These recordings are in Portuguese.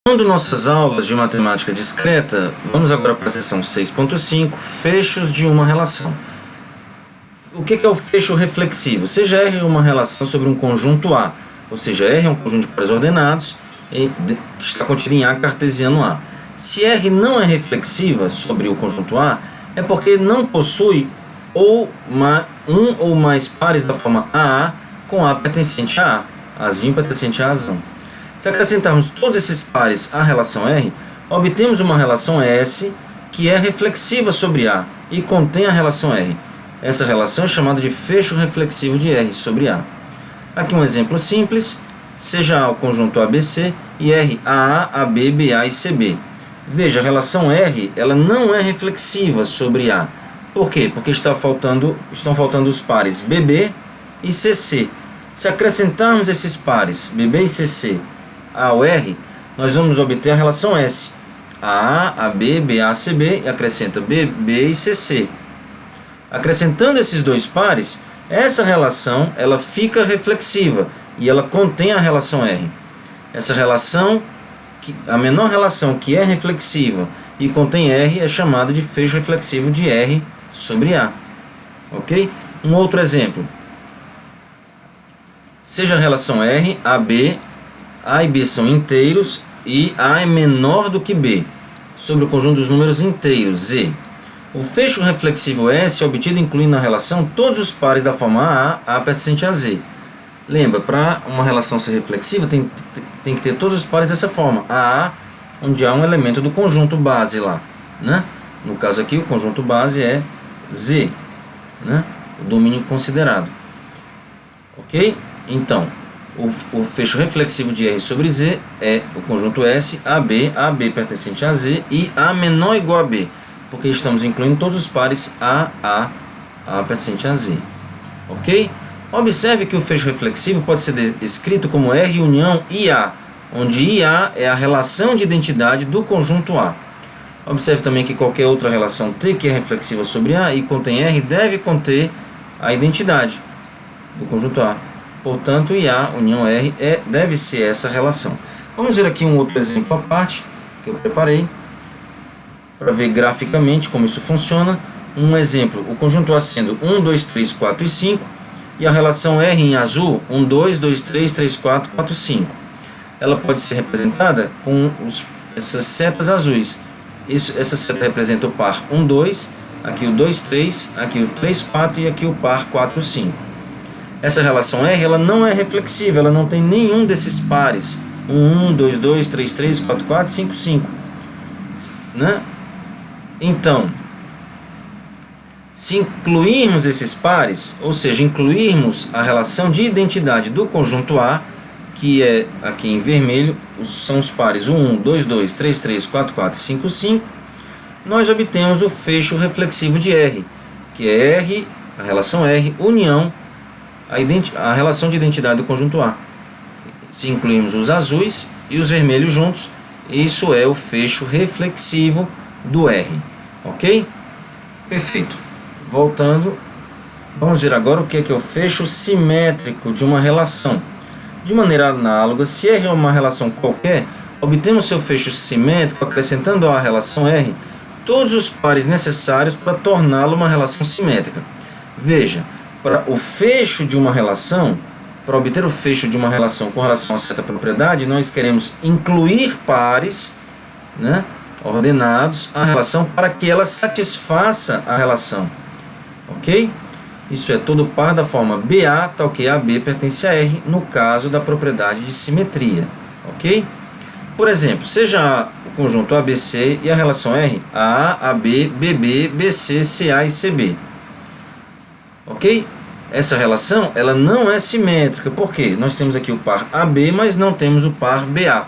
Continuando nossas aulas de matemática discreta, vamos agora para a seção 6.5, fechos de uma relação. O que é o fecho reflexivo? Seja R uma relação sobre um conjunto A, ou seja, R é um conjunto de pares ordenados que está contido em A cartesiano A. Se R não é reflexiva sobre o conjunto A, é porque não possui um ou mais pares da forma AA com A pertencente a A, Azinho pertencente a Azão. Se acrescentarmos todos esses pares à relação R, obtemos uma relação S que é reflexiva sobre A e contém a relação R. Essa relação é chamada de fecho reflexivo de R sobre A. Aqui um exemplo simples, seja A o conjunto ABC e R AA, AB, BA e CB. Veja, a relação R ela não é reflexiva sobre A. Por quê? Porque estão faltando os pares BB e CC. Se acrescentarmos esses pares BB e CC ao R, nós vamos obter a relação S. AA, AB, BA, CB e acrescenta BB e CC. Acrescentando esses dois pares, essa relação ela fica reflexiva e ela contém a relação R. Essa relação, a menor relação que é reflexiva e contém R, é chamada de fecho reflexivo de R sobre A. Ok? Um outro exemplo. Seja a relação R, AB, A e B são inteiros e A é menor do que B, sobre o conjunto dos números inteiros, Z. O fecho reflexivo S é obtido incluindo na relação todos os pares da forma A pertencente a Z. Lembra, para uma relação ser reflexiva tem que ter todos os pares dessa forma, AA, onde há um elemento do conjunto base lá, né? No caso aqui o conjunto base é Z, né? O domínio considerado. Ok? Então, o fecho reflexivo de R sobre Z é o conjunto S, AB, AB pertencente a Z e A menor ou igual a B, porque estamos incluindo todos os pares A pertencente a Z. Ok? Observe que o fecho reflexivo pode ser escrito como R união IA, onde IA é a relação de identidade do conjunto A. Observe também que qualquer outra relação T que é reflexiva sobre A e contém R deve conter a identidade do conjunto A. Portanto, IA união R deve ser essa relação. Vamos ver aqui um outro exemplo à parte que eu preparei para ver graficamente como isso funciona. Um exemplo, o conjunto A sendo 1, 2, 3, 4 e 5 e a relação R em azul 1, 2, 2, 3, 3, 4, 4, 5. Ela pode ser representada com essas setas azuis. Essa seta representa o par 1, 2, aqui o 2, 3, aqui o 3, 4 e aqui o par 4, 5. Essa relação R ela não é reflexiva, ela não tem nenhum desses pares 1, 2, 2, 3, 3, 4, 4, 5, 5, né? Então, se incluirmos esses pares, ou seja, incluirmos a relação de identidade do conjunto A, que é aqui em vermelho, são os pares 1, 2, 2, 3, 3, 4, 4 e 5, 5, nós obtemos o fecho reflexivo de R, que é R, a relação R, união a relação de identidade do conjunto A. Se incluirmos os azuis e os vermelhos juntos, isso é o fecho reflexivo do R. Ok? Perfeito. Voltando, vamos ver agora o que é o fecho simétrico de uma relação. De maneira análoga, se R é uma relação qualquer, obtemos seu fecho simétrico acrescentando à relação R todos os pares necessários para torná-la uma relação simétrica. Veja, para o fecho de uma relação, para obter o fecho de uma relação com relação a certa propriedade, nós queremos incluir pares, né, ordenados à relação para que ela satisfaça a relação. Ok? Isso é todo par da forma BA, tal que AB pertence a R, no caso da propriedade de simetria. Ok? Por exemplo, seja o conjunto ABC e a relação R, AA, AB, BB, BC, CA e CB. Ok? Essa relação ela não é simétrica. Por quê? Nós temos aqui o par AB, mas não temos o par BA.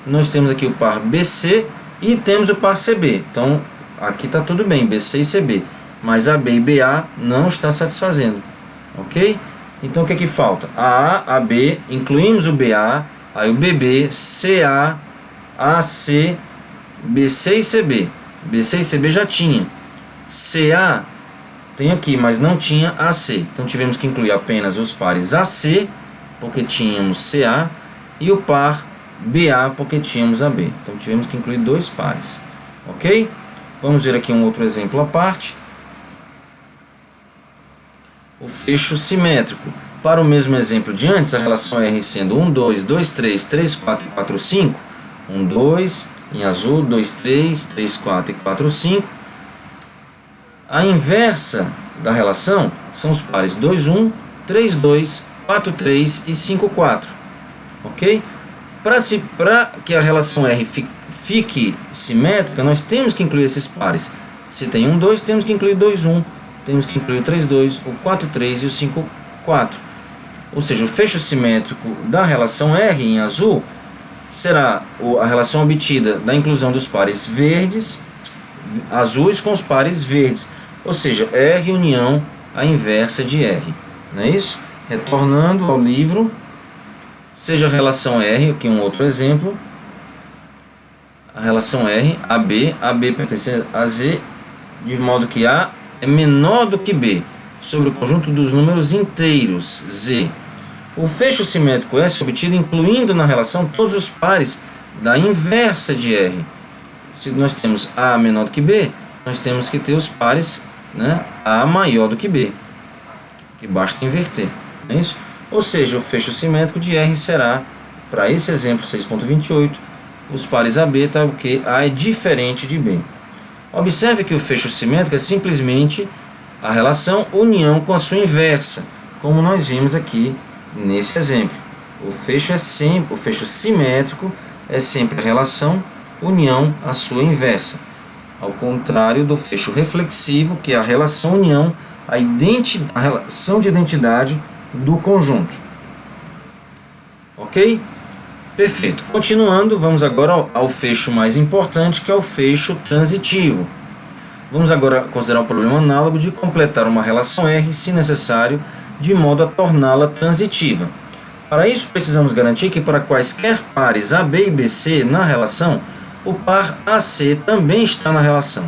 Nós temos aqui o par BC e temos o par CB. Então, aqui está tudo bem, BC e CB. Mas AB e BA não está satisfazendo. Ok? Então, o que é que falta? AA, AB, incluímos o BA, aí o BB, CA, AC, BC e CB. BC e CB já tinha. CA tem aqui, mas não tinha AC. Então tivemos que incluir apenas os pares AC, porque tínhamos CA, e o par BA porque tínhamos AB. Então tivemos que incluir dois pares. Ok? Vamos ver aqui um outro exemplo à parte. O fecho simétrico. Para o mesmo exemplo de antes, a relação R sendo 1, 2, 2, 3, 3, 4 e 4, 5. 1, 2, em azul, 2, 3, 3, 4 e 4, 5. A inversa da relação são os pares 2, 1, 3, 2, 4, 3 e 5, 4. Ok? Para que a relação R fique simétrica, nós temos que incluir esses pares. Se tem 1, 2, temos que incluir 2, 1. Temos que incluir o 3, 2, o 4, 3 e o 5, 4. Ou seja, o fecho simétrico da relação R em azul será a relação obtida da inclusão dos pares verdes, azuis com os pares verdes. Ou seja, R união a inversa de R. Não é isso? Retornando ao livro, seja a relação R, aqui um outro exemplo. A relação R, AB pertence a Z, de modo que A é menor do que B, sobre o conjunto dos números inteiros, Z. O fecho simétrico S é obtido incluindo na relação todos os pares da inversa de R. Se nós temos A menor do que B, nós temos que ter os pares, né, A maior do que B, que basta inverter. Não é isso? Ou seja, o fecho simétrico de R será, para esse exemplo 6.28, os pares AB, tá, porque A é diferente de B. Observe que o fecho simétrico é simplesmente a relação união com a sua inversa, como nós vimos aqui nesse exemplo. O fecho simétrico é sempre a relação união à sua inversa, ao contrário do fecho reflexivo, que é a relação união à relação de identidade do conjunto. Ok? Perfeito. Continuando, vamos agora ao fecho mais importante, que é o fecho transitivo. Vamos agora considerar o problema análogo de completar uma relação R, se necessário, de modo a torná-la transitiva. Para isso, precisamos garantir que para quaisquer pares AB e BC na relação, o par AC também está na relação.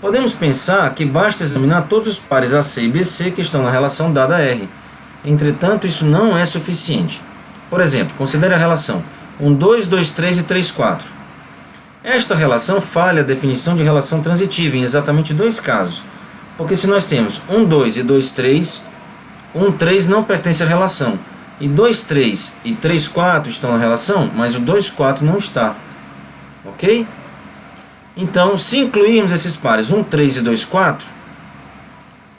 Podemos pensar que basta examinar todos os pares AC e BC que estão na relação dada R. Entretanto, isso não é suficiente. Por exemplo, considere a relação 1, 2, 2, 3 e 3, 4. Esta relação falha a definição de relação transitiva em exatamente dois casos. Porque se nós temos 1, 2 e 2, 3, 1, 3 não pertence à relação. E 2, 3 e 3, 4 estão na relação, mas o 2, 4 não está. Ok? Então, se incluirmos esses pares 1, 3 e 2, 4,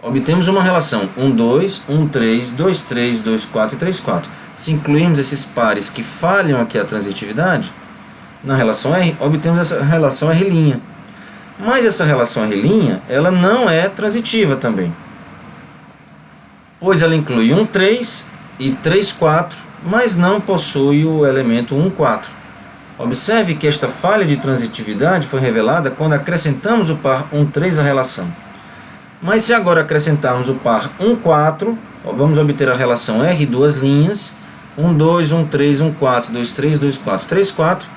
obtemos uma relação 1, 2, 1, 3, 2, 3, 2, 4 e 3, 4. Se incluirmos esses pares que falham aqui a transitividade, na relação R, obtemos essa relação R'. Mas essa relação R', ela não é transitiva também, pois ela inclui 1, 3 e 3, 4, mas não possui o elemento 1, 4. Observe que esta falha de transitividade foi revelada quando acrescentamos o par 1, 3 à relação. Mas se agora acrescentarmos o par 1, 4, vamos obter a relação R, duas linhas, 1, 2, 1, 3, 1, 4, 2, 3, 2, 4, 3, 4.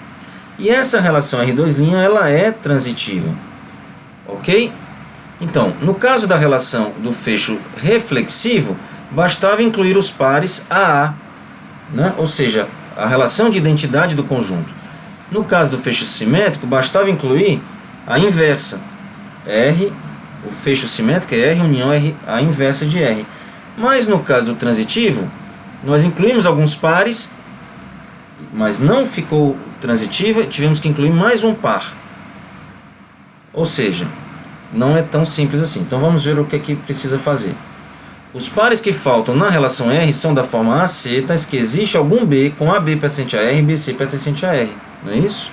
E essa relação R2', ela é transitiva. Ok? Então, no caso da relação do fecho reflexivo, bastava incluir os pares AA, né? Ou seja, a relação de identidade do conjunto. No caso do fecho simétrico, bastava incluir a inversa. R, o fecho simétrico é R união R, a inversa de R. Mas no caso do transitivo, nós incluímos alguns pares, mas não ficou transitiva, tivemos que incluir mais um par. Ou seja, não é tão simples assim. Então vamos ver o que é que precisa fazer. Os pares que faltam na relação R são da forma AC, tais que existe algum B com AB pertencente a R e BC pertencente a R. Não é isso?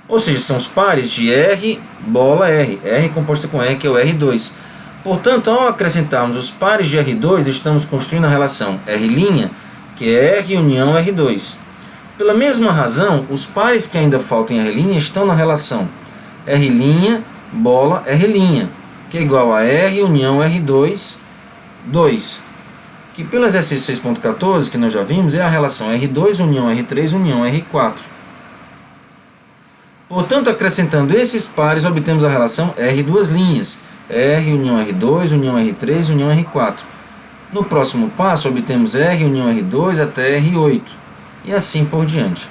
Ou seja, são os pares de R, bola R. R composta com R, que é o R2. Portanto, ao acrescentarmos os pares de R2, estamos construindo a relação R', que é R união R2. Pela mesma razão, os pares que ainda faltam em R' estão na relação R', bola R', que é igual a R união R2, 2. Que pelo exercício 6.14, que nós já vimos, é a relação R2 união R3 união R4. Portanto, acrescentando esses pares, obtemos a relação R duas linhas, R união R2, união R3, união R4. No próximo passo, obtemos R união R2 até R8, e assim por diante.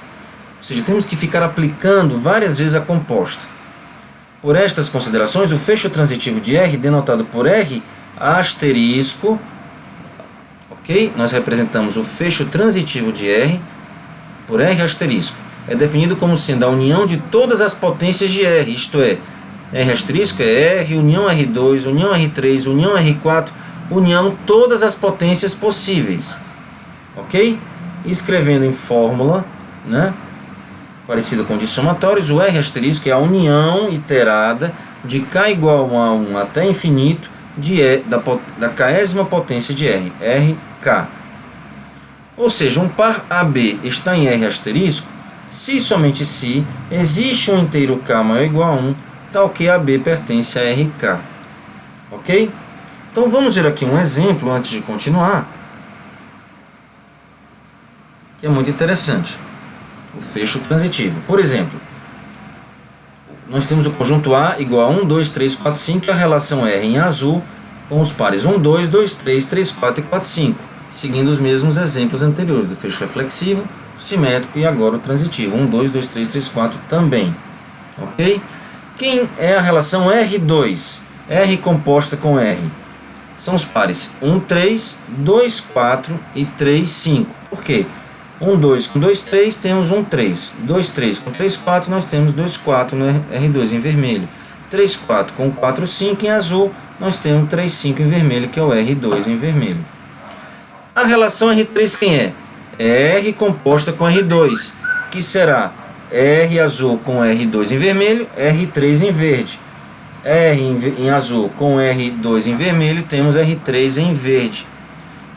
seja, temos que ficar aplicando várias vezes a composta. Por estas considerações, o fecho transitivo de R, denotado por R asterisco, ok? Nós representamos o fecho transitivo de R por R asterisco. É definido como sendo a união de todas as potências de R, isto é, R asterisco é R, união R2, união R3, união R4, união todas as potências possíveis, ok? Escrevendo em fórmula, né, parecida com de somatórios, o R asterisco é a união iterada de K igual a 1 até infinito da késima potência de R, RK. Ou seja, um par AB está em R asterisco se somente se existe um inteiro K maior ou igual a 1, tal que AB pertence a RK. Ok? Então vamos ver aqui um exemplo antes de continuar, que é muito interessante. O fecho transitivo. Por exemplo, nós temos o conjunto A igual a 1, 2, 3, 4, 5 e a relação R em azul com os pares 1, 2, 2, 3, 3, 4 e 4, 5, seguindo os mesmos exemplos anteriores, do fecho reflexivo, simétrico e agora o transitivo, 1, 2, 2, 3, 3, 4 também. Ok? Quem é a relação R2? R composta com R. São os pares 1, 3, 2, 4 e 3, 5. Por quê? 1, 2 com 2, 3, temos 1, 3. 2, 3 com 3, 4, nós temos 2, 4 no R2 em vermelho. 3, 4 com 4, 5 em azul, nós temos 3, 5 em vermelho, que é o R2 em vermelho. A relação R3 quem é? R composta com R2, que será R azul com R2 em vermelho, R3 em verde. R em azul com R2 em vermelho, temos R3 em verde.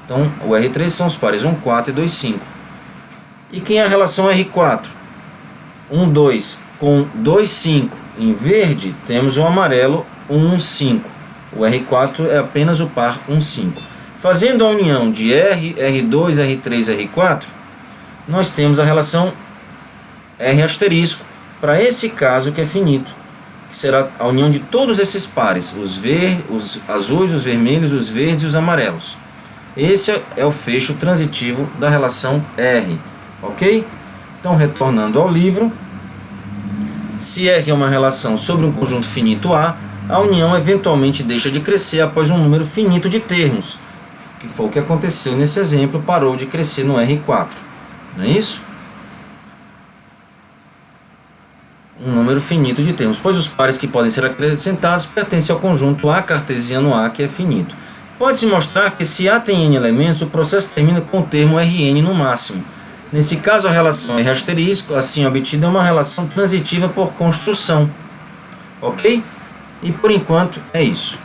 Então, o R3 são os pares 1, 4 e 2, 5. E quem é a relação R4? 1, 2 com 2, 5 em verde, temos o amarelo 1, 5. O R4 é apenas o par 1, 5. Fazendo a união de R, R2, R3 R4, nós temos a relação R asterisco, para esse caso que é finito, que será a união de todos esses pares, os azuis, os vermelhos, os verdes e os amarelos. Esse é o fecho transitivo da relação R, ok? Então, retornando ao livro, se R é uma relação sobre um conjunto finito A, a união eventualmente deixa de crescer após um número finito de termos, que foi o que aconteceu nesse exemplo, parou de crescer no R4, não é isso? Um número finito de termos, pois os pares que podem ser acrescentados pertencem ao conjunto A cartesiano A, que é finito. Pode-se mostrar que se A tem N elementos, o processo termina com o termo Rn no máximo. Nesse caso, a relação R asterisco, assim obtida, é uma relação transitiva por construção. Ok? E por enquanto é isso.